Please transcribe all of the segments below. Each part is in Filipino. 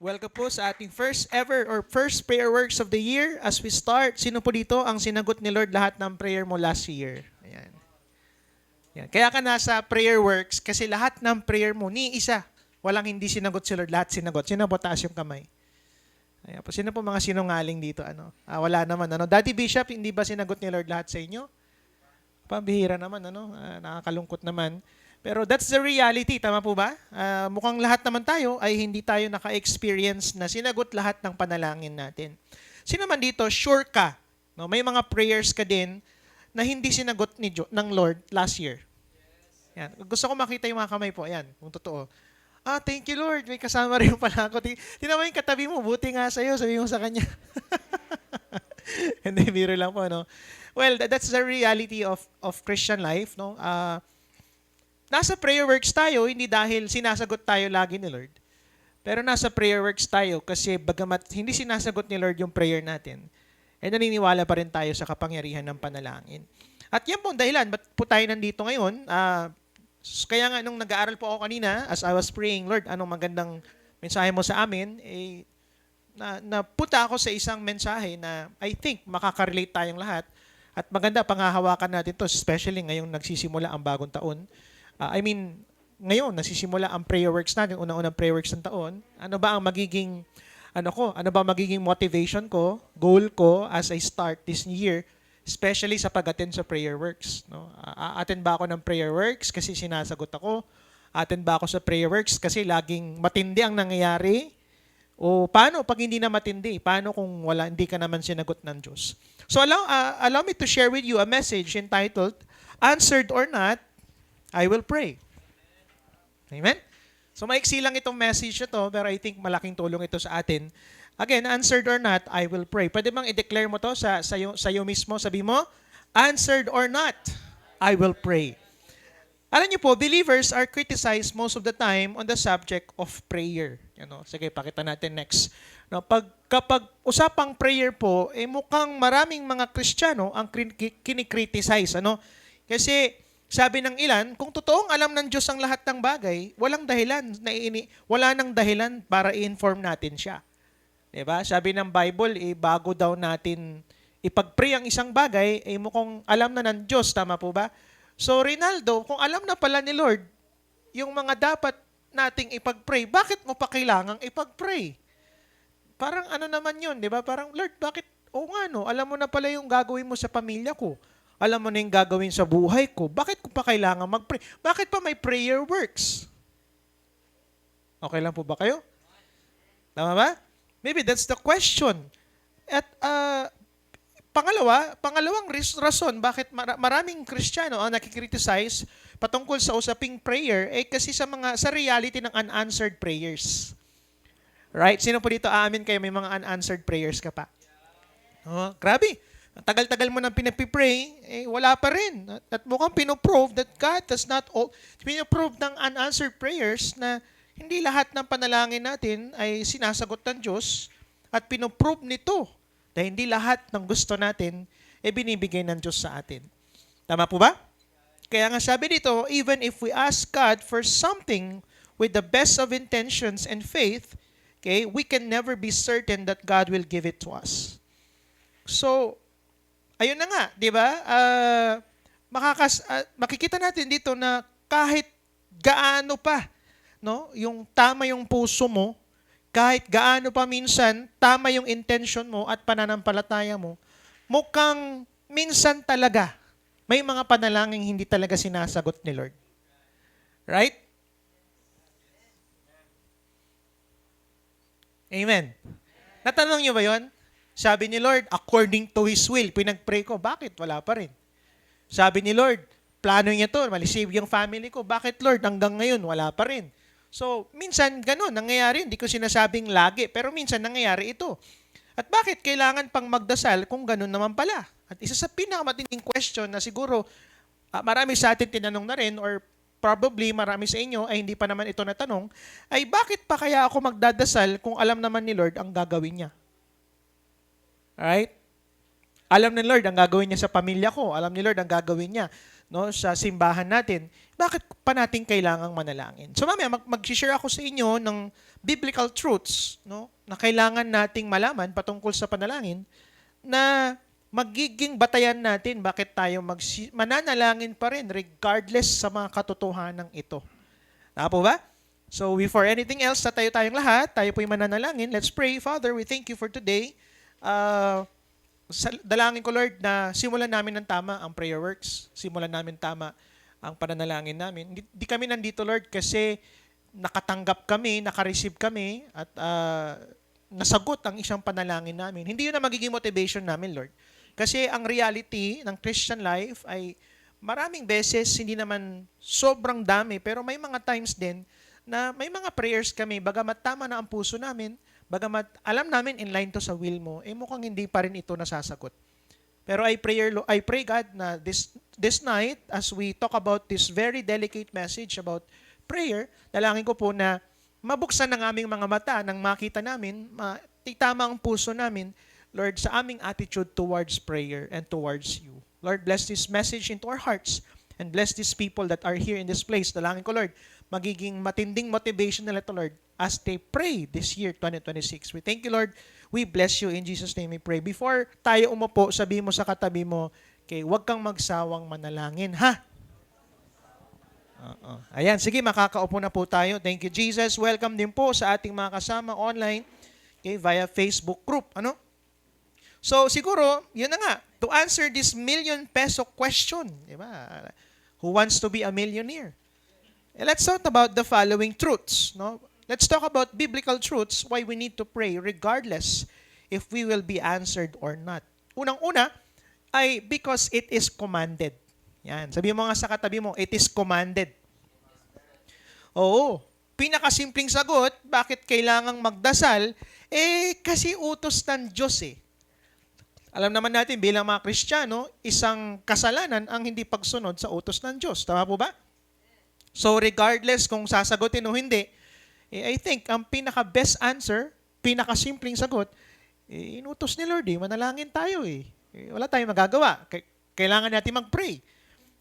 Welcome po sa ating first ever or first prayer works of the year. As we start, sino po dito ang sinagot ni Lord lahat ng prayer mo last year? Ayan. Yan. Kaya ka nasa prayer works kasi lahat ng prayer mo, ni isa, walang hindi sinagot si Lord, lahat sinagot. Sino po taas yung kamay? Ayan po. Sino po mga sinungaling dito? Wala naman. Daddy Bishop, hindi ba sinagot ni Lord lahat sa inyo? Pambihira naman, nakakalungkot naman. Pero that's the reality, tama po ba? Mukhang lahat naman tayo ay hindi tayo naka-experience na sinagot lahat ng panalangin natin. Sino man dito, sure ka, no? May mga prayers ka din na hindi sinagot ng Lord last year. Yan. Gusto ko makita yung mga kamay po. Yan, kung totoo. Thank you Lord, may kasama rin pala ako. Tingnan mo yung katabi mo, buti nga sa'yo, sabi mo sa kanya. Hindi, biro lang po, no? Well, that's the reality of Christian life, no? Nasa prayer works tayo, hindi dahil sinasagot tayo lagi ni Lord. Pero nasa prayer works tayo kasi bagamat hindi sinasagot ni Lord yung prayer natin, naniniwala pa rin tayo sa kapangyarihan ng panalangin. At yan po ang dahilan, ba't po tayo nandito ngayon? Kaya nga nung nag-aaral po ako kanina, as I was praying, Lord, anong magandang mensahe mo sa amin? Napunta ako sa isang mensahe na I think makaka-relate tayong lahat. At maganda, panghahawakan natin to, especially ngayong nagsisimula ang bagong taon. Ngayon, nasisimula ang prayer works natin, unang-unang prayer works ng taon. Ano ba ang magiging, motivation ko, goal ko as I start this year, especially sa pag-attend sa prayer works. No? Attend ba ako ng prayer works kasi sinasagot ako? Attend ba ako sa prayer works kasi laging matindi ang nangyayari? O paano pag hindi na matindi? Paano kung hindi ka naman sinagot ng Diyos? So allow me to share with you a message entitled, Answered or Not, I Will Pray. Amen? So maiksi lang itong message na to, pero I think malaking tulong ito sa atin. Again, answered or not, I will pray. Pwede bang i-declare mo to sa iyo mismo? Sabi mo, answered or not, I will pray. Alam niyo po, believers are criticized most of the time on the subject of prayer. Sige, pakita natin next. Kapag usapang prayer po, mukhang maraming mga Kristiyano ang kinikriticize. Kasi sabi ng ilan, kung totoong alam ng Diyos ang lahat ng bagay, wala nang dahilan para i-inform natin siya. Diba? Sabi ng Bible, bago daw natin ipag-pray ang isang bagay, mukhang alam na ng Diyos, tama po ba? So, Rinaldo, kung alam na pala ni Lord, yung mga dapat nating ipag-pray, bakit mo pa kailangang ipag-pray? Parang naman yun, di ba? Parang, Lord, bakit? Alam mo na pala yung gagawin mo sa pamilya ko. Alam mo na yung gagawin sa buhay ko. Bakit ko pa kailangan mag-pray? Bakit pa may prayer works? Okay lang po ba kayo? Tama ba? Maybe that's the question. At pangalawang rason bakit maraming Kristiyano ang nakikriticize patungkol sa usaping prayer kasi sa reality ng unanswered prayers. Right? Sino po dito aamin kayo may mga unanswered prayers ka pa? Grabe. Tagal-tagal mo nang pinapipray, wala pa rin. At mukhang pinoprove that God does not pinoprove ng unanswered prayers na hindi lahat ng panalangin natin ay sinasagot ng Diyos at pinoprove nito na hindi lahat ng gusto natin binibigay ng Diyos sa atin. Tama po ba? Kaya nga sabi dito, even if we ask God for something with the best of intentions and faith, we can never be certain that God will give it to us. So, ayun na nga, di ba? Makikita natin dito na kahit gaano pa, yung tama yung puso mo, kahit gaano pa minsan tama yung intention mo at pananampalataya mo, mukhang minsan talaga may mga panalangin hindi talaga sinasagot ni Lord. Right? Amen. Natanong niyo ba yon? Sabi ni Lord, according to His will, pinag-pray ko, bakit? Wala pa rin. Sabi ni Lord, plano niya to, malisave yung family ko. Bakit Lord? Hanggang ngayon, wala pa rin. So, minsan ganun, nangyayari. Hindi ko sinasabing lagi, pero minsan nangyayari ito. At bakit kailangan pang magdasal kung ganun naman pala? At isa sa pinakamatinding question na siguro marami sa atin tinanong na rin or probably marami sa inyo ay hindi pa naman ito natanong, ay bakit pa kaya ako magdadasal kung alam naman ni Lord ang gagawin niya? Alright? Alam ni Lord ang gagawin niya sa pamilya ko. Alam ni Lord ang gagawin niya no, sa simbahan natin, bakit pa natin kailangang manalangin? So mamaya mag-share ako sa inyo ng biblical truths, no, na kailangan nating malaman patungkol sa panalangin na magiging batayan natin bakit tayo mananalangin pa rin regardless sa mga katotohanan ito. Tama po ba? So before anything else, tayong lahat, tayo po'y mananalangin. Let's pray. Father, we thank you for today. Dalangin ko, Lord, na simulan namin ng tama ang prayer works. Simulan namin tama ang pananalangin namin. Di kami nandito, Lord, kasi nakatanggap kami, nakareceive kami, at nasagot ang isang panalangin namin. Hindi yun ang magiging motivation namin, Lord. Kasi ang reality ng Christian life ay maraming beses, hindi naman sobrang dami, pero may mga times din na may mga prayers kami, bagamat tama na ang puso namin, bagamat alam namin in line to sa will mo, mukhang hindi pa rin ito nasasagot. Pero I pray God na this night, as we talk about this very delicate message about prayer, dalangin ko po na mabuksan ng aming mga mata nang makita namin, tama ang puso namin, Lord, sa aming attitude towards prayer and towards you. Lord, bless this message into our hearts and bless these people that are here in this place. Dalangin ko, Lord, magiging matinding motivation nila ito, Lord, as they pray this year, 2026. We thank you, Lord. We bless you. In Jesus' name we pray. Before tayo umupo, sabihin mo sa katabi mo, okay, huwag kang magsawang manalangin, ha? Ayan, sige, makakaupo na po tayo. Thank you, Jesus. Welcome din po sa ating mga kasama online, okay, via Facebook group. Ano? So, siguro, yun na nga, to answer this million-peso question, di ba? Who wants to be a millionaire? Let's talk about the following truths. No? Let's talk about biblical truths why we need to pray regardless if we will be answered or not. Unang-una ay because it is commanded. Yan. Sabi mo nga sa katabi mo, it is commanded. Oo. Pinakasimpleng sagot, bakit kailangang magdasal? Kasi utos ng Diyos eh. Alam naman natin bilang mga Kristiyano, isang kasalanan ang hindi pagsunod sa utos ng Diyos. Tama po ba? So regardless kung sasagutin o hindi, I think ang pinaka-best answer, pinaka-simpleng sagot, inutos ni Lord manalangin tayo wala tayong magagawa. Kailangan natin mag-pray.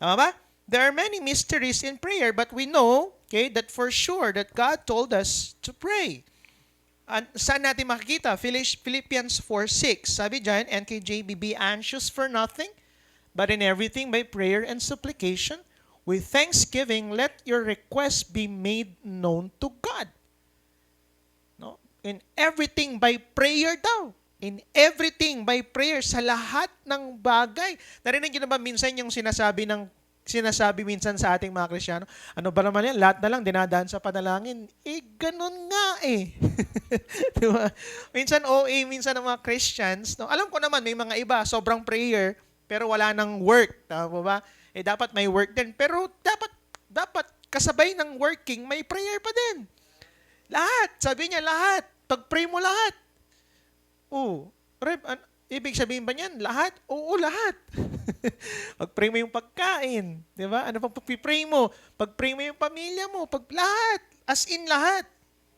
Tama ba? There are many mysteries in prayer, but we know, okay, that for sure that God told us to pray. Saan natin makikita? Philippians 4:6. Sabi dyan, NKJV, be anxious for nothing, but in everything by prayer and supplication, with thanksgiving, let your requests be made known to God. No? In everything by prayer daw. In everything by prayer, sa lahat ng bagay. Narinig niyo na ba minsan yung sinasabi minsan sa ating mga Kristiyano, ano ba naman yan? Lahat na lang dinadaan sa panalangin. Ganun nga diba? Minsan OA, minsan ang mga Christians. No? Alam ko naman, may mga iba, sobrang prayer, pero wala nang work. Tama po ba? Dapat may work din. Pero dapat kasabay ng working, may prayer pa din. Lahat. Sabi niya, lahat. Pag-pray mo lahat. Ibig sabihin ba niyan? Lahat? Oo, lahat. Pag-pray mo yung pagkain. Di ba? Ano pang pag-pray mo? Pag-pray mo yung pamilya mo. Lahat. As in lahat.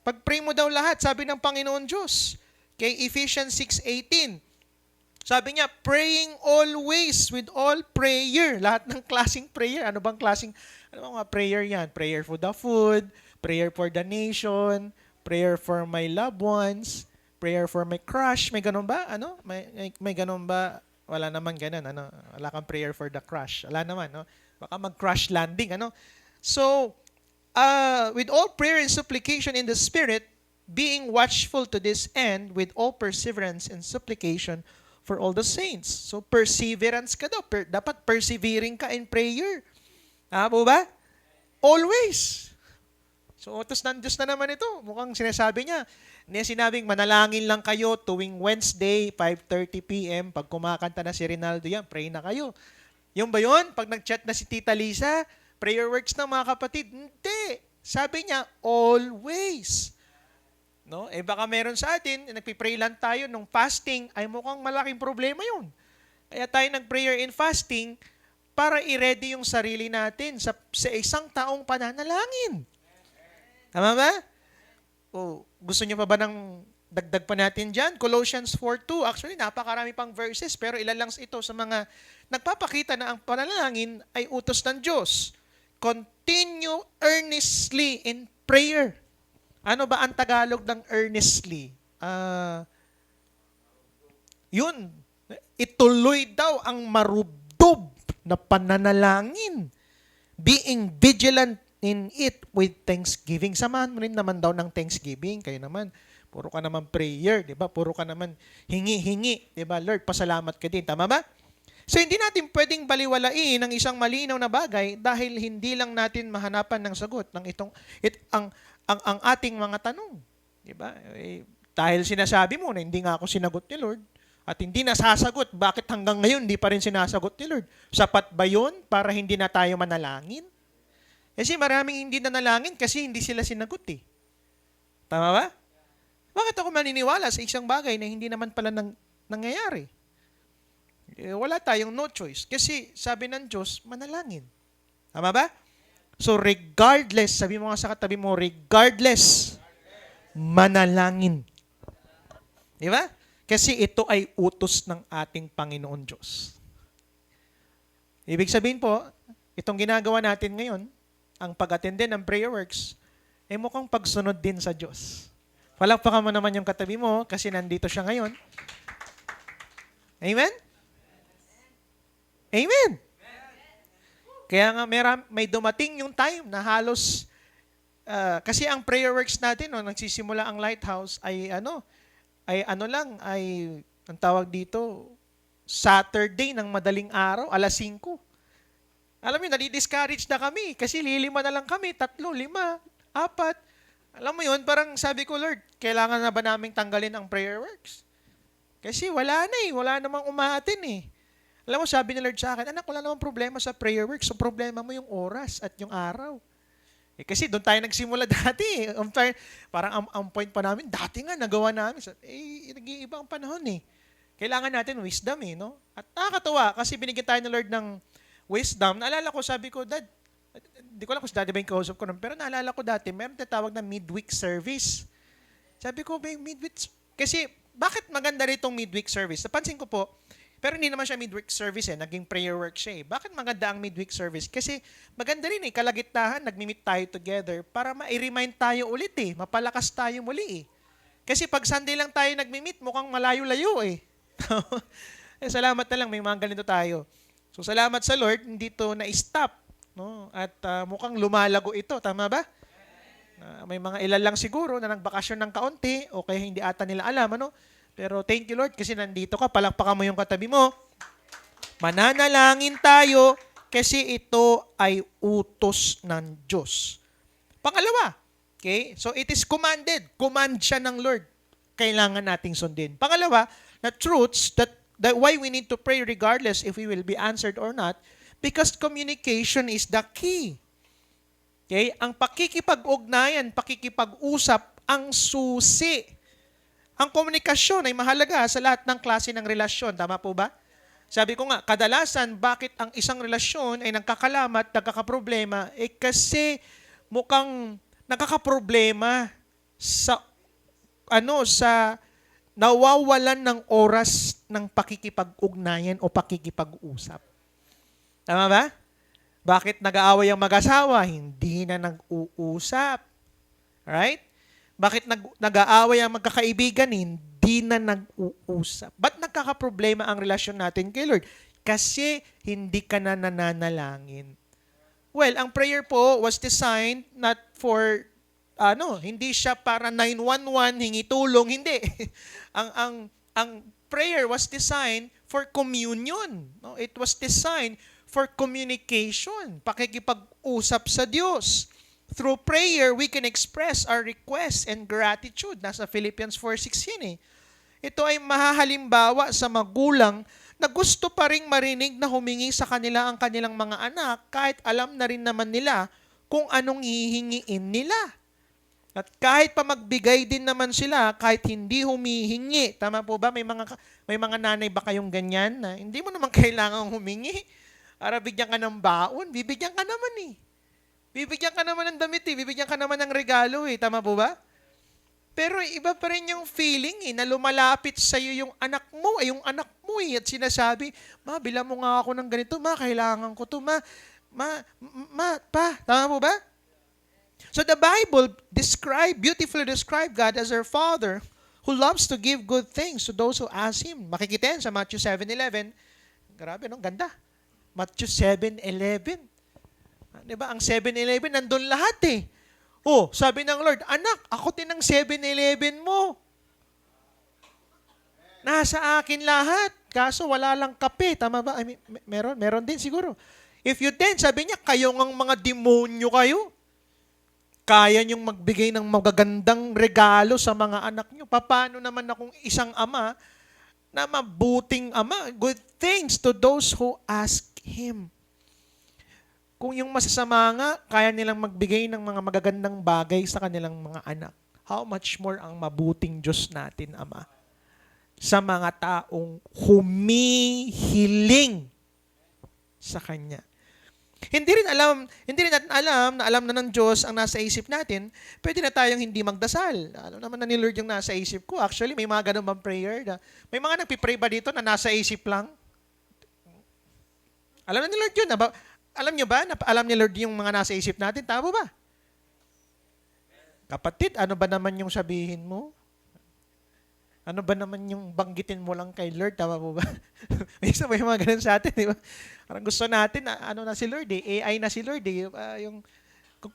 Pag-pray mo daw lahat, sabi ng Panginoon Diyos. Kay Ephesians 6:18. Sabi niya, praying always with all prayer. Lahat ng klaseng prayer. Ano bang mga prayer yan? Prayer for the food, prayer for the nation, prayer for my loved ones, prayer for my crush. May ganun ba? Ano? May ganun ba? Wala naman ganun. Ano? Wala kang prayer for the crush. Wala naman. No? Baka mag-crush landing. Ano? So, with all prayer and supplication in the Spirit, being watchful to this end, with all perseverance and supplication for all the saints. So, perseverance ka daw. Dapat persevering ka in prayer. Tama po ba? Always. So, utos ng Diyos na naman ito. Mukhang sinasabi niya. Niya sinabing, manalangin lang kayo tuwing Wednesday, 5:30 p.m. Pag kumakanta na si Rinaldo yan, pray na kayo. Yung ba yun? Pag nag-chat na si Tita Lisa, prayer works na mga kapatid. Hindi. Sabi niya, always. No? Baka meron sa atin, nagpipray lang tayo nung fasting, ay mukhang malaking problema yun. Kaya tayo nag-prayer in fasting para i-ready yung sarili natin sa isang taong pananalangin. Tama ba? Gusto niyo pa ba ng Dagdag pa natin dyan, Colossians 4:2. Actually, napakarami pang verses, pero ilan lang ito sa mga nagpapakita na ang panalangin ay utos ng Diyos. Continue earnestly in prayer. Ano ba ang Tagalog ng earnestly? Yun, ituloy daw ang marubdob na pananalangin. Being vigilant in it with thanksgiving. Samahan mo rin naman daw ng thanksgiving. Kayo naman, puro ka naman prayer, di ba? Puro ka naman hingi-hingi, di ba? Lord, pasalamat ka din. Tama ba? So, hindi natin pwedeng baliwalain ang isang malinaw na bagay dahil hindi lang natin mahanapan ng sagot ng ang ating mga tanong. Di ba? Dahil sinasabi mo na hindi nga ako sinagot ni Lord at hindi nasasagot, bakit hanggang ngayon hindi pa rin sinasagot ni Lord? Sapat ba yun para hindi na tayo manalangin? Kasi maraming hindi nanalangin kasi hindi sila sinagot eh. Tama ba? Bakit ako maniniwala sa isang bagay na hindi naman pala nangyayari? Wala tayong no choice. Kasi sabi ng Diyos, manalangin. Tama ba? So regardless, sabi mo nga sa katabi mo, regardless, manalangin. Di ba? Kasi ito ay utos ng ating Panginoon Diyos. Ibig sabihin po, itong ginagawa natin ngayon, ang pag-attend din ng prayer works, ay mukhang pagsunod din sa Diyos. Palakpakan mo naman yung katabi mo kasi nandito siya ngayon. Amen? Amen. Kaya nga may dumating yung time na halos kasi ang prayer works natin no nagsisimula ang Lighthouse ay ang tawag dito Saturday ng madaling araw, 5:00. Alam mo, nadi-discourage na kami kasi lilima na lang kami, 3, 5, 4. Alam mo yun, parang sabi ko, Lord, kailangan na ba naming tanggalin ang prayer works? Kasi wala namang umaatin eh. Alam mo, sabi ni Lord sa akin, anak, wala namang problema sa prayer works. So, problema mo yung oras at yung araw. Kasi doon tayo nagsimula dati. Parang ang point pa namin, dati nga nagawa namin. Nag-iiba ang panahon eh. Kailangan natin wisdom eh, no? At nakakatuwa kasi binigyan tayo ni Lord ng wisdom. Naalala ko, sabi ko, Dad, hindi ko alam kung si Daddy ba yung kausap ko nun, pero naalala ko dati, meron tatawag na midweek service. Sabi ko, midweek, kasi bakit maganda rin itong midweek service? Napansin ko po, pero hindi naman siya midweek service eh, naging prayer work siya eh. Bakit maganda ang midweek service? Kasi maganda rin eh, kalagitnaan, nagmi-meet tayo together para ma-remind tayo ulit eh, mapalakas tayo muli eh. Kasi pag Sunday lang tayo nagmi-meet, mukhang malayo-layo eh. Salamat na lang, may mga ganito tayo. So salamat sa Lord, hindi to na-stop. No? At mukhang lumalago ito, tama ba? May mga ilan lang siguro na nagbakasyon ng kaunti o kaya hindi ata nila alam, ano? Pero thank you Lord kasi nandito ka, palakpakan mo yung katabi mo. Mananalangin tayo kasi ito ay utos ng Diyos. Pangalawa, okay? So it is commanded. Command siya ng Lord. Kailangan nating sundin. Pangalawa, na truths that why we need to pray regardless if we will be answered or not, because communication is the key. Okay? Ang pakikipag-ugnayan, pakikipag-usap, ang susi. Ang komunikasyon ay mahalaga sa lahat ng klase ng relasyon. Tama po ba? Sabi ko nga, kadalasan, bakit ang isang relasyon ay nagkakalamat, nagkakaproblema, kasi mukhang nagkakaproblema sa nawawalan ng oras ng pakikipag-ugnayan o pakikipag-usap. Tama ba? Bakit nag-aaway ang mag-asawa? Hindi na nag-uusap. Right? Bakit nag-aaway ang magkakaibigan? Hindi na nag-uusap. Ba't nagkakaproblema ang relasyon natin kay Lord? Kasi hindi ka na nananalangin. Well, ang prayer po was designed not for, hindi siya para 911, hingi tulong, hindi. ang prayer was designed for communion. No? It was designed for communication, pakikipag-usap sa Diyos. Through prayer, we can express our requests and gratitude. Nasa Philippians 4:6 yan eh. Ito ay mahahalimbawa sa magulang na gusto pa ring marinig na humingi sa kanila ang kanilang mga anak kahit alam na rin naman nila kung anong hihingiin nila. At kahit pa magbigay din naman sila kahit hindi humihingi. Tama po ba? May mga nanay ba kayong ganyan na hindi mo naman kailangang humingi? Para bigyan ka ng baon, bibigyan ka naman eh. Bibigyan ka naman ng damit eh, bibigyan ka naman ng regalo eh. Tama po ba? Pero iba pa rin yung feeling na lumalapit sa iyo yung anak mo, ay yung anak mo at sinasabi, "Ma, bilang mo nga ako ng ganito, ma, kailangan ko to, ma, pa." Tama po ba? So the Bible beautifully describe God as our Father who loves to give good things to those who ask Him. Makikita yan sa Matthew 7:11. Grabe, no? Ganda. Matthew 7:11. Diba? Ang 7-Eleven, nandun lahat eh. Oh, sabi ng Lord, anak, ako din ang 7-Eleven mo. Nasa akin lahat. Kaso wala lang kape. Tama ba? I mean, meron din siguro. If you then, sabi niya, kayo ngang mga demonyo kayo. Kaya niyong magbigay ng magagandang regalo sa mga anak niyo. Paano naman akong isang ama na mabuting ama? Good things to those who ask Him. Kung yung masasama nga, kaya nilang magbigay ng mga magagandang bagay sa kanilang mga anak. How much more ang mabuting Diyos natin, Ama, sa mga taong humihiling sa Kanya. Hindi rin natin alam na alam na ng Diyos ang nasa isip natin, pwede na tayong hindi magdasal. Alam naman na ni Lord yung nasa isip ko. Actually, may mga ganun bang prayer? May mga nagpipray ba dito na nasa isip lang? Alam na ni Lord yun. Alam nyo ba? Alam ni Lord yung mga nasa isip natin? Tama ba? Kapatid, ano ba naman yung sabihin mo? Ano ba naman yung banggitin mo lang kay Lord? Tama po ba? May isa ba yung mga ganun sa atin, di ba? Parang gusto natin, ano na si Lord eh. AI na si Lord eh.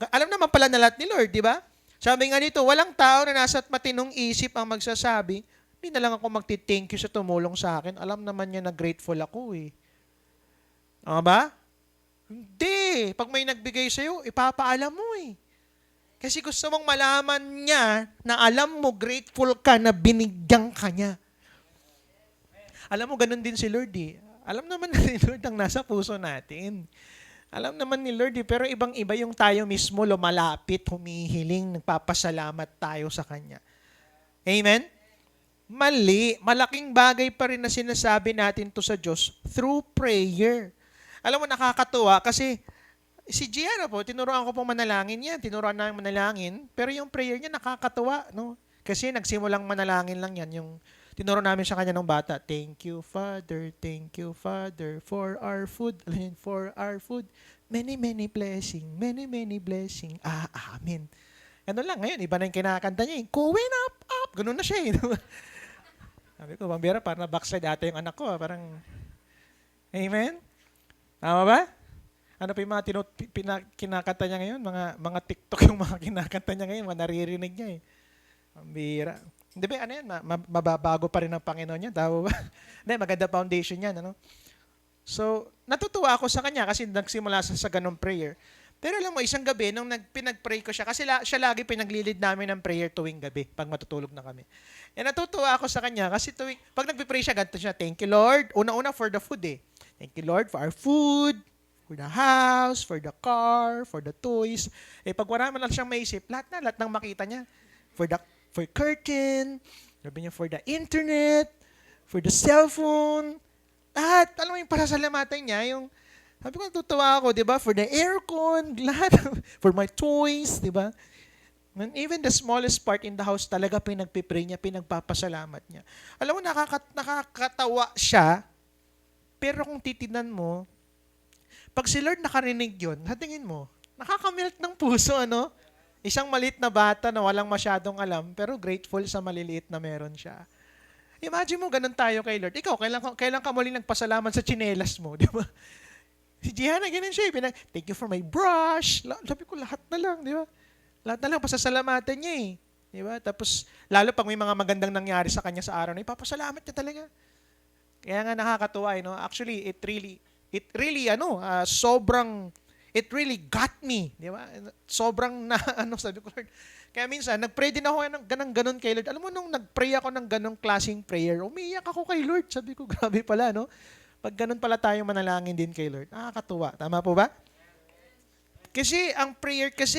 Alam naman pala na lahat ni Lord, di ba? Sabi nga dito, walang tao na nasa matinong isip ang magsasabi, hindi na lang ako magti-thank you sa tumulong sa akin. Alam naman niya na grateful ako eh. Tama ba? Hindi. Pag may nagbigay sa'yo, ipapaalam mo eh. Kasi gusto mong malaman niya na alam mo, grateful ka na binigyan ka niya. Alam mo, ganun din si Lord eh. Alam naman ni Lord ang nasa puso natin. Alam naman ni Lord eh, pero ibang-iba yung tayo mismo lumalapit, humihiling, nagpapasalamat tayo sa Kanya. Amen? Mali. Malaking bagay pa rin na sinasabi natin to sa Diyos through prayer. Alam mo, nakakatuwa kasi si Gianna po, tinuruan ko pong manalangin yan. Tinuruan namin manalangin. Pero yung prayer niya nakakatuwa, no? Kasi nagsimulang manalangin lang yan. Yung tinuro namin sa kanya nung bata. Thank you, Father, for our food. For our food. Many, many blessing. Many, many blessing. Amen. Ano lang, ngayon, iba na yung kinakanta niya. Going up, up. Ganun na siya. Sabi ko, Bambira, parang na-backslide ata yung anak ko. Parang, amen? Tama ba? Ano pa yung mga kinakanta niya ngayon? Mga TikTok yung mga kinakanta niya ngayon. Mga naririnig niya eh. Bambira. Hindi ba, ano yan? Mababago pa rin ang Panginoon niya. Tama ba? Hindi, maganda foundation yan. Ano? So, natutuwa ako sa kanya kasi nagsimula sa ganong prayer. Pero alam mo, isang gabi, nung pinag-pray ko siya, kasi siya lagi pinaglilid namin ng prayer tuwing gabi pag matutulog na kami. E natutuwa ako sa kanya kasi pag nagpipray siya, ganito siya, thank you Lord. Una-una for the food eh. Thank you Lord for our food, for the house, for the car, for the toys. Eh pag wala man lang siyang maisip, lahat ng makita niya. For curtain, sabi niya for the internet, for the cellphone, lahat. Alam mo yung pasasalamatan niya, yung sabi ko, natutuwa ako, di ba? For the aircon, lahat. For my toys, di ba? And even the smallest part in the house, talaga pinagpipray niya, pinagpapasalamat niya. Alam mo, nakakatawa siya, pero kung titignan mo, pag si Lord nakarinig yun, tingin mo, nakakamelt ng puso, ano? Isang maliit na bata na walang masyadong alam, pero grateful sa maliliit na meron siya. Imagine mo, ganun tayo kay Lord. Ikaw, kailan ka muling nagpasalamat sa tsinelas mo, di ba? Si Gianna, ganun siya. Thank you for my brush. Sabi ko, lahat na lang, di ba? Lahat na lang, pasasalamatan niya eh. Di ba? Tapos, lalo pag may mga magandang nangyari sa kanya sa araw na, ipapasalamat niya talaga. Kaya nga nakakatuwa, no? Actually, it really got me. Di ba? Sobrang sabi ko, Lord. Kaya minsan, nag-pray din ako ng ganun kay Lord. Alam mo, nung nag-pray ako ng ganung klaseng prayer, umiyak ako kay Lord. Sabi ko, grabe pala, no? Pag ganun pala tayong manalangin din kay Lord, nakakatuwa. Tama po ba? Kasi ang prayer kasi,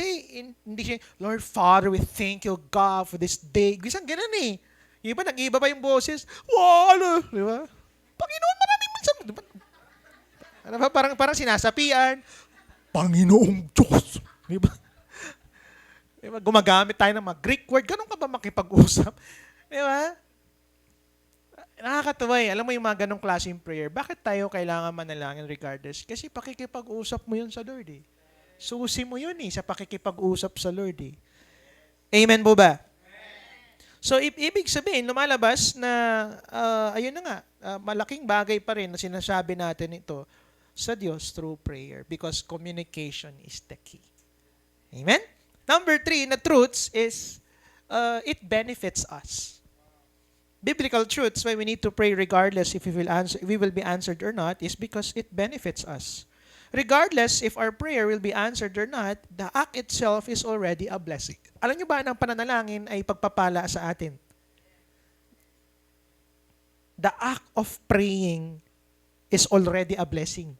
hindi siya, Lord Father, we thank you, God, for this day. Isang ganun eh. Iba, nag-iba pa yung boses. Wala! Di ba? Panginoon, maraming mansang. Di ba? Ano ba? Parang sinasapian. Panginoong Diyos. Di ba? Diba? Gumagamit tayo ng mga Greek word. Ganun ka ba makipag-usap? Di ba? Nakakatuwa eh. Alam mo yung mga ganong klaseng prayer. Bakit tayo kailangan manalangin regardless? Kasi pakikipag-usap mo yun sa Lord eh. Susi mo yun eh sa pakikipag-usap sa Lord eh. Amen po ba? So, ibig sabihin, lumalabas na, ayun na nga, malaking bagay pa rin na sinasabi natin ito sa Diyos through prayer because communication is the key. Amen? Number 3 na truths is, it benefits us. Biblical truths why we need to pray regardless if we will be answered or not is because it benefits us. Regardless if our prayer will be answered or not, the act itself is already a blessing. Alam niyo ba na ang pananalangin ay pagpapala sa atin? The act of praying is already a blessing.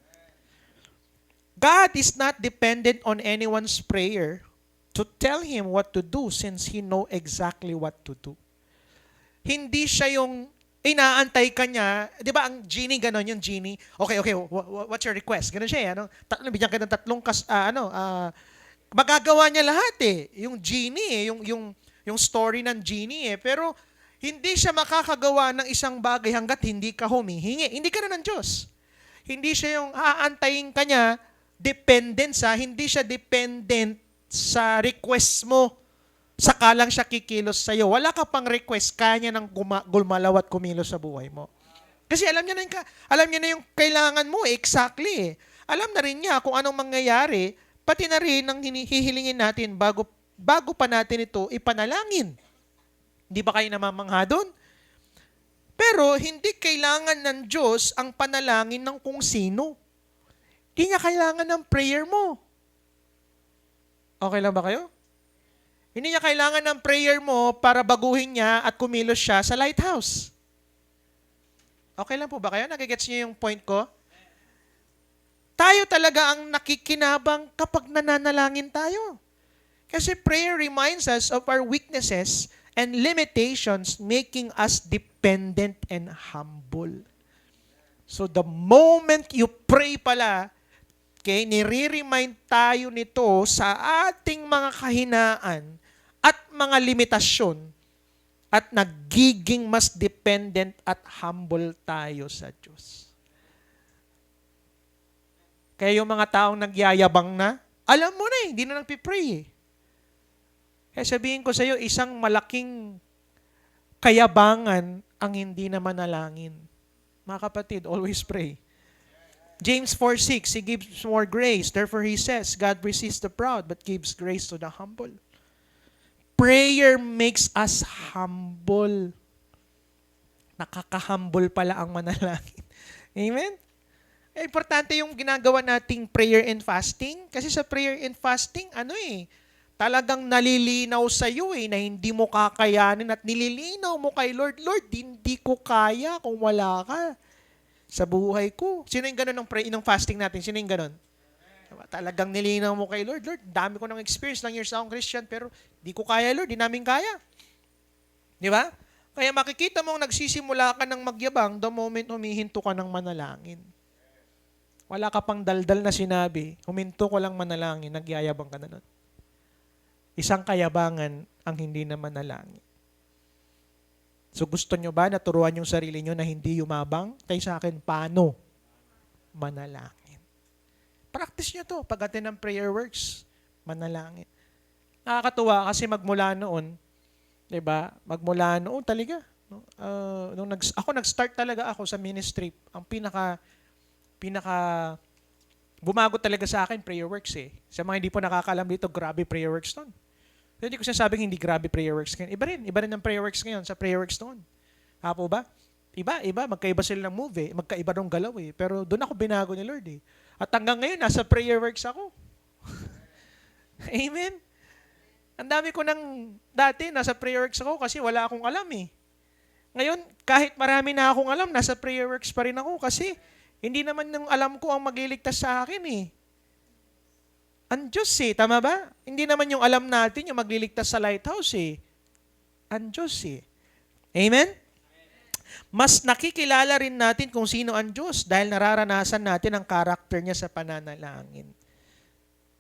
God is not dependent on anyone's prayer to tell him what to do since he know exactly what to do. Hindi siya yung inaantay ka niya. Di ba ang genie ganon, yung genie, okay, what's your request? Ganon siya bigyan ka ng tatlong magagawa niya lahat yung genie yung story ng genie pero hindi siya makakagawa ng isang bagay hanggat hindi ka humihingi. Hindi ka na ng Diyos. Hindi siya yung aantayin ka niya, hindi siya dependent sa request mo. Saka lang siya kikilos sa'yo. Wala ka pang request, kanya nang gumalaw at kumilos sa buhay mo. Kasi alam niya na yung kailangan mo exactly. Alam na rin niya kung anong mangyayari, pati na rin ang hihilingin natin bago pa natin ito ipanalangin. Hindi ba kayo namamangha doon? Pero hindi kailangan ng Diyos ang panalangin ng kung sino. Hindi niya kailangan ng prayer mo. Okay lang ba kayo? Hindi niya kailangan ng prayer mo para baguhin niya at kumilos siya sa lighthouse. Okay lang po ba kayo? Nagigets niyo yung point ko? Tayo talaga ang nakikinabang kapag nananalangin tayo. Kasi prayer reminds us of our weaknesses and limitations, making us dependent and humble. So the moment you pray pala, nire-remind tayo nito sa ating mga kahinaan at mga limitasyon at nagiging mas dependent at humble tayo sa Diyos. Kaya yung mga taong nagyayabang na, alam mo na hindi na nagpipray Kaya sabihin ko sa iyo, isang malaking kayabangan ang hindi na manalangin. Mga kapatid, always pray. James 4:6, He gives more grace. Therefore He says, God resists the proud but gives grace to the humble. Prayer makes us humble. Nakaka-humble pala ang manalangin. Amen? Importante yung ginagawa nating prayer and fasting. Kasi sa prayer and fasting, talagang nalilinaw sa iyo na hindi mo kakayanin at nililinaw mo kay Lord, Lord, hindi ko kaya kung wala ka sa buhay ko. Sino yung ganun ng fasting natin? Sino yung ganun? Talagang nilinaw mo kay Lord, Lord, dami ko ng experience lang years akong Christian, pero di ko kaya, Lord, di namin kaya. Di ba? Kaya makikita mong nagsisimula ka ng magyabang the moment humihinto ka ng manalangin. Wala ka pang daldal na sinabi, huminto ko lang manalangin, nagyayabang ka na nun. Isang kayabangan ang hindi na manalangin. So gusto nyo ba naturuan yung sarili nyo na hindi yumabang? Kaya sa akin, paano manalangin? Practice nyo to. Pag-attend ng prayer works, manalangin. Nakakatuwa kasi magmula noon, diba? Magmula noon talaga. No? Nag-start talaga ako sa ministry. Ang pinaka bumago talaga sa akin, prayer works Sa mga hindi po nakakalam dito, grabe prayer works noon. So, hindi ko sinasabing hindi grabe prayer works ngayon. Iba rin ang prayer works ngayon sa prayer works noon. Hapo ba? Iba. Magkaiba sila ng move Magkaiba ng galaw Pero doon ako binago ni Lord At hanggang ngayon, nasa prayer works ako. Amen? Ang dami ko dati, nasa prayer works ako kasi wala akong alam Ngayon, kahit marami na akong alam, nasa prayer works pa rin ako kasi hindi naman yung alam ko ang magliligtas sa akin Ang Diyos tama ba? Hindi naman yung alam natin yung magliligtas sa lighthouse Ang Diyos Amen? Mas nakikilala rin natin kung sino ang Diyos dahil nararanasan natin ang karakter niya sa pananalangin.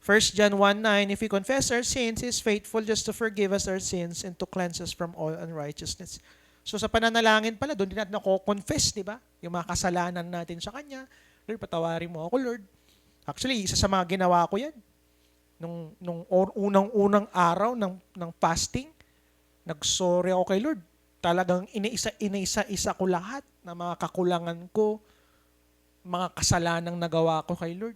1 John 1:9, if we confess our sins, He is faithful just to forgive us our sins and to cleanse us from all unrighteousness. So sa pananalangin pala, doon din natin nako-confess, di ba? Yung mga kasalanan natin sa Kanya. Lord, patawarin mo ako, Lord. Actually, isa sa mga ginawa ko yan. Nung unang-unang araw ng fasting, nagsorry ako kay Lord. Talagang inaisa-isa ko lahat na mga kakulangan ko, mga kasalanang nagawa ko kay Lord.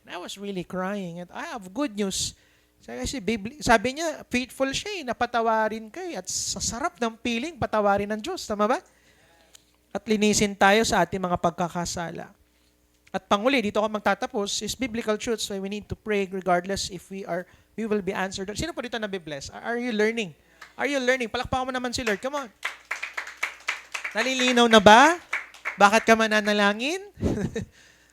And I was really crying. And I have good news. Kasi sabi niya, faithful siya napatawarin kayo. At sa sarap ng feeling, patawarin ng Diyos. Tama ba? At linisin tayo sa ating mga pagkakasala. At panguli, dito ako magtatapos, is biblical truths. So we need to pray regardless if we will be answered. Sino po dito nabibless? Are you learning? Are you learning? Palakpakan mo naman si Lord. Come on. Nalilinaw na ba? Bakit ka mananalangin?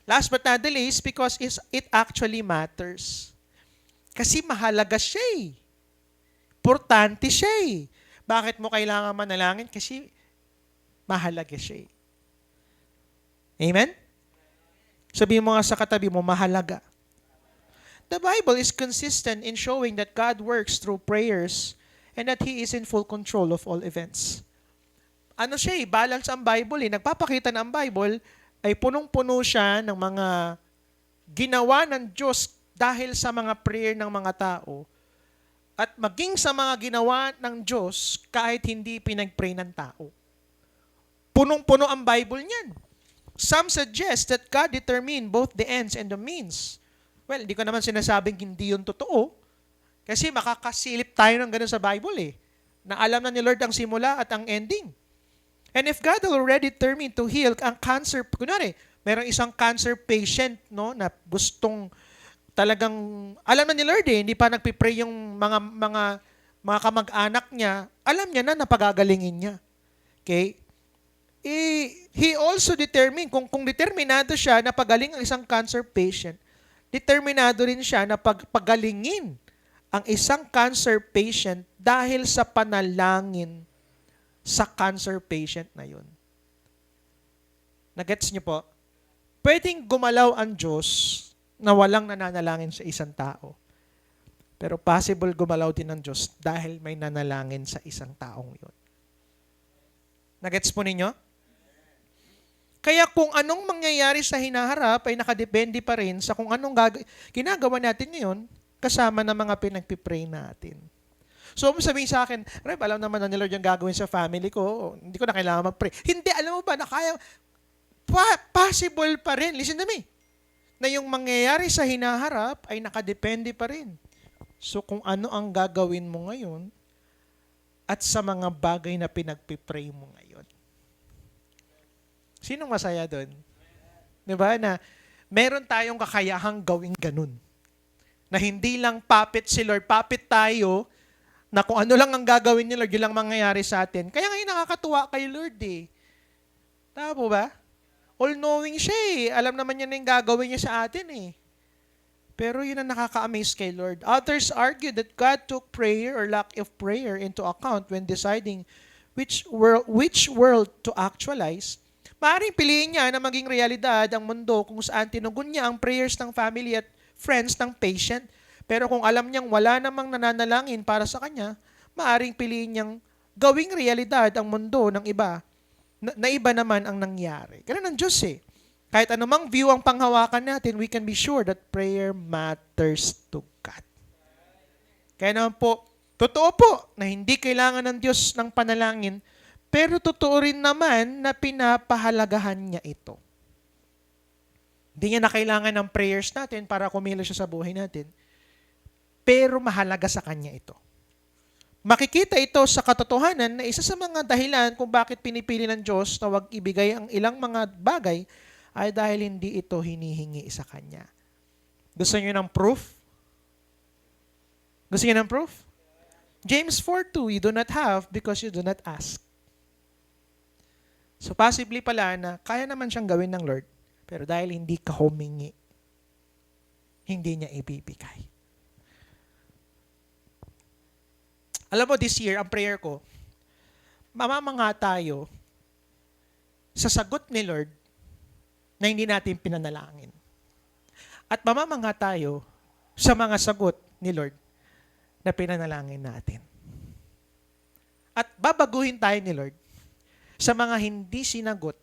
Last but not the least, because it actually matters. Kasi mahalaga siya eh. Importante siya eh. Bakit mo kailangan manalangin? Kasi mahalaga siya eh. Amen? Sabihin mo nga sa katabi mo, mahalaga. The Bible is consistent in showing that God works through prayers and that He is in full control of all events. Ano siya eh, balance ang Bible eh. Nagpapakita na ang Bible ay punong-puno siya ng mga ginawa ng Diyos dahil sa mga prayer ng mga tao at maging sa mga ginawa ng Diyos kahit hindi pinag-pray ng tao. Punong-puno ang Bible niyan. Some suggest that God determined both the ends and the means. Well, hindi ko naman sinasabing hindi yun totoo kasi makakasilip tayo ng ganun sa Bible eh, na alam na ni Lord ang simula at ang ending. And if God already determined to heal ang cancer, kunwari, merong isang cancer patient no, na gustong talagang, alam na ni Lord eh, hindi pa nagpipray yung mga kamag-anak niya, alam niya na napagagalingin niya. Okay? He also determined, kung determinado siya na pagaling ang isang cancer patient, determinado rin siya na pagalingin ang isang cancer patient dahil sa panalangin sa cancer patient na yun. Nagets niyo po? Pwedeng gumalaw ang Diyos na walang nananalangin sa isang tao. Pero possible gumalaw din ang Diyos dahil may nanalangin sa isang taong yun. Nagets po ninyo? Kaya kung anong mangyayari sa hinaharap ay nakadepende pa rin sa kung anong ginagawa natin ngayon kasama ng mga pinagpipray natin. So, sabihin sa akin, Reb, alam naman na ni Lord yung gagawin sa family ko. Hindi ko na kailangan mag-pray. Hindi, alam mo ba na kaya, possible pa rin, listen to me, na yung mangyayari sa hinaharap ay nakadepende pa rin. So, kung ano ang gagawin mo ngayon at sa mga bagay na pinagpipray mo ngayon. Sinong masaya doon? Diba? Na meron tayong kakayahang gawing ganun. Na hindi lang puppet si Lord, puppet tayo, na kung ano lang ang gagawin ni Lord, yun lang mangyayari sa atin. Kaya ngayon nakakatuwa kay Lord eh. Tama po ba? All-knowing siya eh. Alam naman niya na yung gagawin niya sa atin eh. Pero yun ang nakaka-amaze kay Lord. Others argue that God took prayer or lack of prayer into account when deciding which world to actualize. Maaaring piliin niya na maging realidad ang mundo kung saan tinugon niya ang prayers ng family at friends ng patient. Pero kung alam niyang wala namang nananalangin para sa kanya, maaaring piliin niyang gawing realidad ang mundo ng iba, na iba naman ang nangyari. Ganun ang Diyos eh. Kahit anumang view ang panghawakan natin, we can be sure that prayer matters to God. Kaya naman po, totoo po na hindi kailangan ng Diyos ng panalangin, pero totoo rin naman na pinapahalagahan niya ito. Hindi niya na kailangan ng prayers natin para kumilos siya sa buhay natin. Pero mahalaga sa kanya ito. Makikita ito sa katotohanan na isa sa mga dahilan kung bakit pinipili ng Diyos na wag ibigay ang ilang mga bagay ay dahil hindi ito hinihingi sa kanya. Gusto niyo ng proof? Gusto niyo ng proof? James 4:2, you do not have because you do not ask. So possibly pala na kaya naman siyang gawin ng Lord, pero dahil hindi ka humingi, hindi niya ibibigay. Alam mo, this year, ang prayer ko, mamamanga tayo sa sagot ni Lord na hindi natin pinanalangin. At mamamanga tayo sa mga sagot ni Lord na pinanalangin natin. At babaguhin tayo ni Lord sa mga hindi sinagot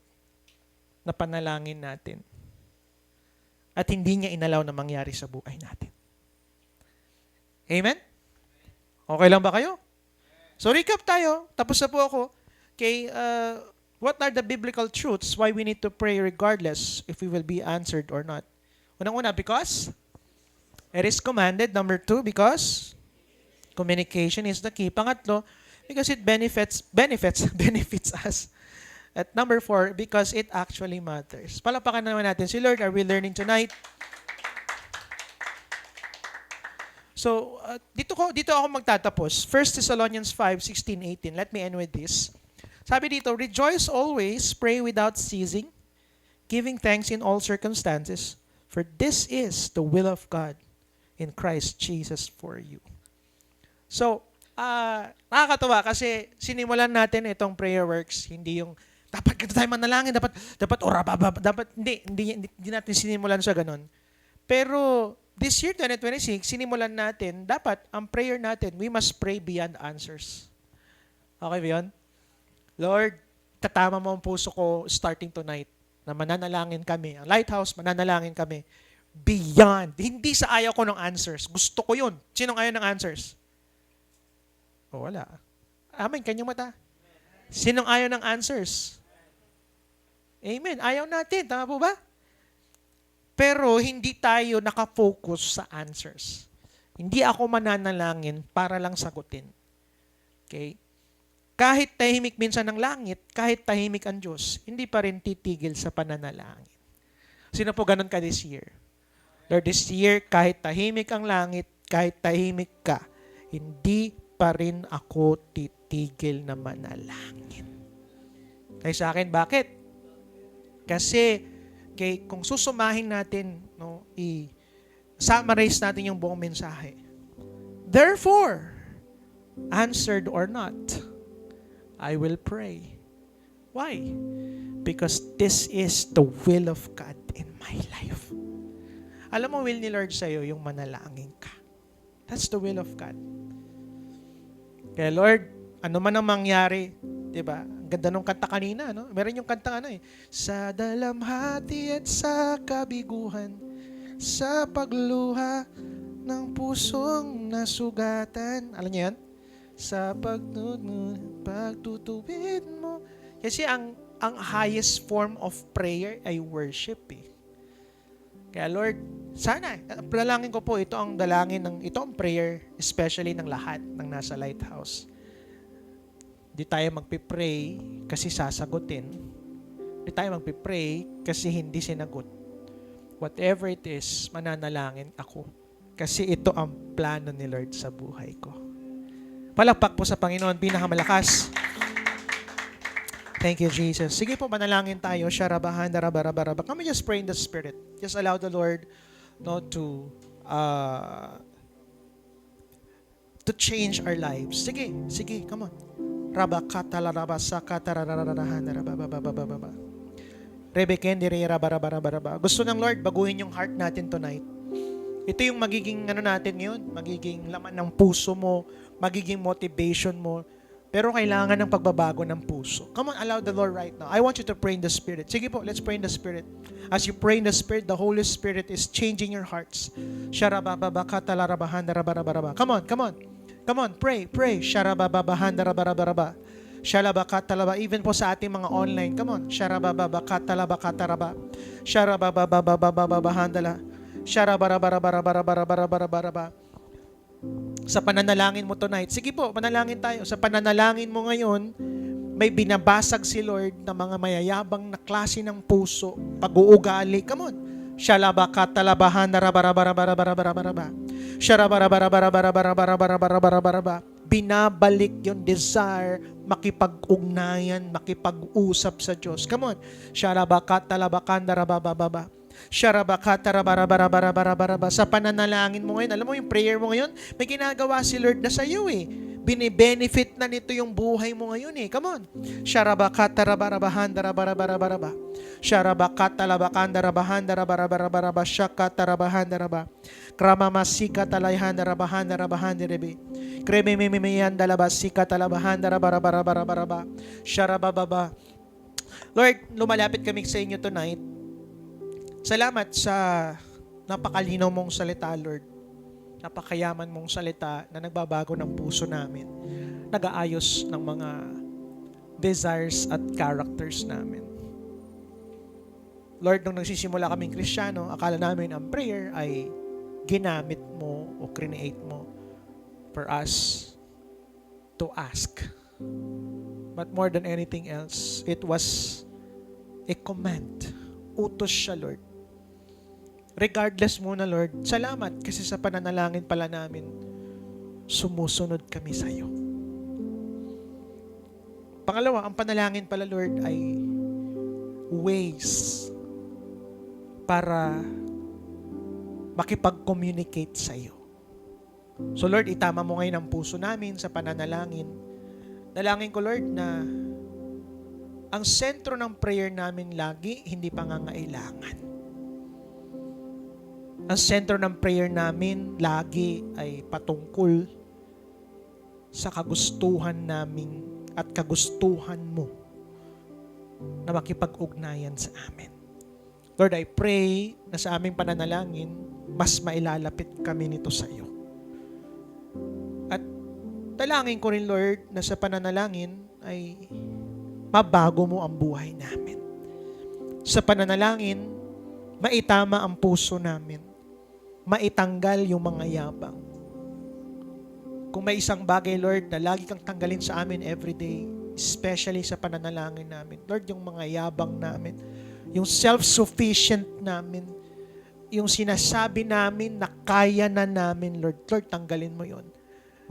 na panalangin natin at hindi niya inalaw na mangyari sa buhay natin. Amen? Okay lang ba kayo? So recap tayo. Tapos na po ako. Okay, what are the biblical truths why we need to pray regardless if we will be answered or not? Unang-una, because it is commanded. Number 2, because communication is the key. Pangatlo, because it benefits us. At number 4, because it actually matters. Palapakan naman natin si Lord. Are we learning tonight? So, dito ako magtatapos. 1 Thessalonians 5:16-18. Let me end with this. Sabi dito, rejoice always, pray without ceasing, giving thanks in all circumstances, for this is the will of God in Christ Jesus for you. So, nakakatawa kasi sinimulan natin itong prayer works, hindi yung dapat ganito tayo manalangin, dapat oraba, hindi natin sinimulan sa ganun. Pero this year 2026, sinimulan natin, dapat ang prayer natin, we must pray beyond answers. Okay ba yun? Lord, tatama mo ang puso ko starting tonight na mananalangin kami. Ang Lighthouse, mananalangin kami. Beyond. Hindi sa ayaw ko ng answers. Gusto ko yun. Sinong ayaw ng answers? O wala. Amen. Kanyang mata. Sinong ayaw ng answers? Amen. Ayaw natin. Tama po ba? Pero hindi tayo nakafocus sa answers. Hindi ako mananalangin para lang sagutin. Okay? Kahit tahimik minsan ng langit, kahit tahimik ang Diyos, hindi pa rin titigil sa pananalangin. Sino po ganun ka this year? Lord, this year, kahit tahimik ang langit, kahit tahimik ka, hindi pa rin ako titigil na manalangin. Kaya sa akin, bakit? Kasi kung susumahin natin, i-summarize natin yung buong mensahe. Therefore, answered or not, I will pray. Why? Because this is the will of God in my life. Alam mo, will ni Lord sa'yo yung manalangin ka. That's the will of God. Kaya Lord, ano man ang mangyari, diba? Ang ganda nung kanta kanina, no? Meron yung kanta sa dalamhati at sa kabiguhan, sa pagluha ng pusong nasugatan. Alam niyo yan? Sa pagtutuwid mo. Kasi ang highest form of prayer ay worship eh. Kaya Lord, sana, dalangin ko po ito ang prayer, especially ng lahat ng nasa Lighthouse. Di tayo magpipray kasi sasagutin. Di tayo magpipray kasi hindi sinagot. Whatever it is, mananalangin ako. Kasi ito ang plano ni Lord sa buhay ko. Palakpak po sa Panginoon, pinakamalakas. Thank you, Jesus. Sige po, manalangin tayo. Sharabahan, darabarabarabar. Come just pray in the Spirit. Just allow the Lord to change our lives. Sige, come on. Gusto ng Lord, baguhin yung heart natin tonight. Ito yung magiging natin ngayon, magiging laman ng puso mo, magiging motivation mo. Pero kailangan ng pagbabago ng puso. Come on, allow the Lord right now. I want you to pray in the Spirit. Sige po, let's pray in the Spirit. As you pray in the Spirit, the Holy Spirit is changing your hearts. Come on, pray. Even po sa ating mga online. Come on. Sa pananalangin mo tonight. Sige po, panalangin tayo. Sa pananalangin mo ngayon, may binabasag si Lord na mga mayayabang na klase ng puso, pag-uugali. Come on. Binabalik yung desire, makipag-ugnayan, makipag-usap sa Diyos. Come on. Sa pananalangin mo ngayon, alam mo yung prayer mo ngayon, may ginagawa si Lord na sa iyo eh. binibenefit na nito yung buhay mo ngayon eh. Come on. Sharabakatarabarabahandarabarabaraba. Sharabakatalabakandarabahandarabarabaraba. Shakatarabahandaraba. Kramamasikatalayhandarabahandarabahandarebe. Kremememeyandalabasikatalabahandarabarabaraba. Sharabababa. Lord, lumalapit kami sa inyo tonight. Salamat sa napakalinaw mong salita, Lord. Napakayaman mong salita na nagbabago ng puso namin. Nag-aayos ng mga desires at characters namin. Lord, nung nagsisimula kaming Kristiyano, akala namin ang prayer ay ginamit mo o create mo for us to ask. But more than anything else, it was a command. Utos siya, Lord. Regardless muna, Lord, salamat kasi sa pananalangin pala namin, sumusunod kami sa iyo. Pangalawa, ang panalangin pala, Lord, ay ways para makipag-communicate sa iyo. So Lord, itama mo ngayon ang puso namin sa pananalangin. Dalangin ko, Lord, na ang sentro ng prayer namin lagi, hindi pangangailangan. Ang sentro ng prayer namin lagi ay patungkol sa kagustuhan namin at kagustuhan mo na makipag-ugnayan sa amin. Lord, I pray na sa aming pananalangin, mas mailalapit kami nito sa iyo. At dalangin ko rin, Lord, na sa pananalangin ay mabago mo ang buhay namin. Sa pananalangin, maitama ang puso namin. Maitanggal yung mga yabang. Kung may isang bagay, Lord, na lagi kang tanggalin sa amin everyday, especially sa pananalangin namin, Lord, yung mga yabang namin, yung self-sufficient namin, yung sinasabi namin na kaya na namin, Lord, tanggalin mo yon.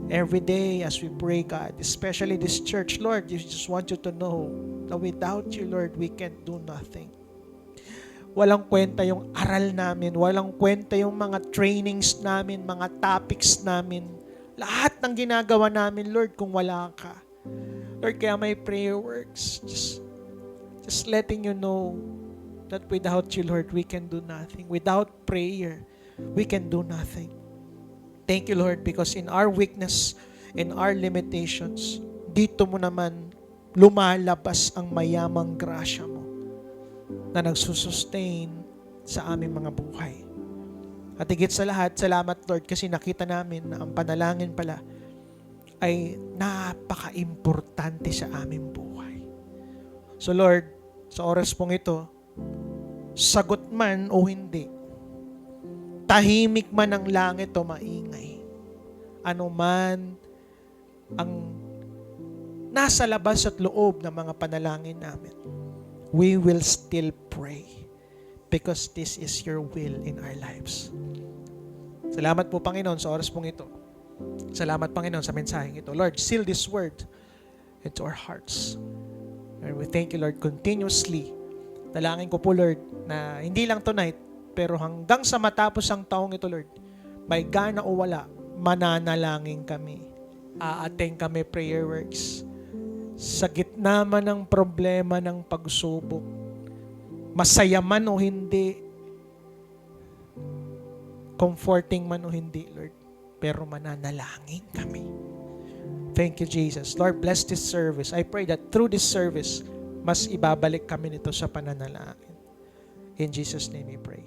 Every day as we pray, God, especially this church, Lord, we just want you to know that without you, Lord, we can't do nothing. Walang kwenta yung aral namin, walang kwenta yung mga trainings namin, mga topics namin, lahat ng ginagawa namin, Lord, kung wala ka. Lord, kaya may prayer works. Just letting you know that without you, Lord, we can do nothing. Without prayer, we can do nothing. Thank you, Lord, because in our weakness, in our limitations, dito mo naman lumalabas ang mayamang grasya mo na nagsusustain sa aming mga buhay. At higit sa lahat, salamat, Lord, kasi nakita namin na ang panalangin pala ay napaka-importante sa aming buhay. So Lord, sa oras pong ito, sagot man o hindi, tahimik man ang langit o maingay, ano man ang nasa labas at loob ng mga panalangin namin, we will still pray because this is your will in our lives. Salamat po, Panginoon, sa oras pong ito. Salamat, Panginoon, sa mensaheng ito. Lord, seal this word into our hearts. And we thank you, Lord, continuously. Dalangin ko po, Lord, na hindi lang tonight, pero hanggang sa matapos ang taong ito, Lord, may gana o wala, mananalangin kami. Aattend kami prayer works. Sa gitna man ng problema ng pagsubok, masaya man o hindi, comforting man o hindi, Lord, pero mananalangin kami. Thank you, Jesus. Lord, bless this service. I pray that through this service, mas ibabalik kami nito sa pananalangin. In Jesus' name we pray.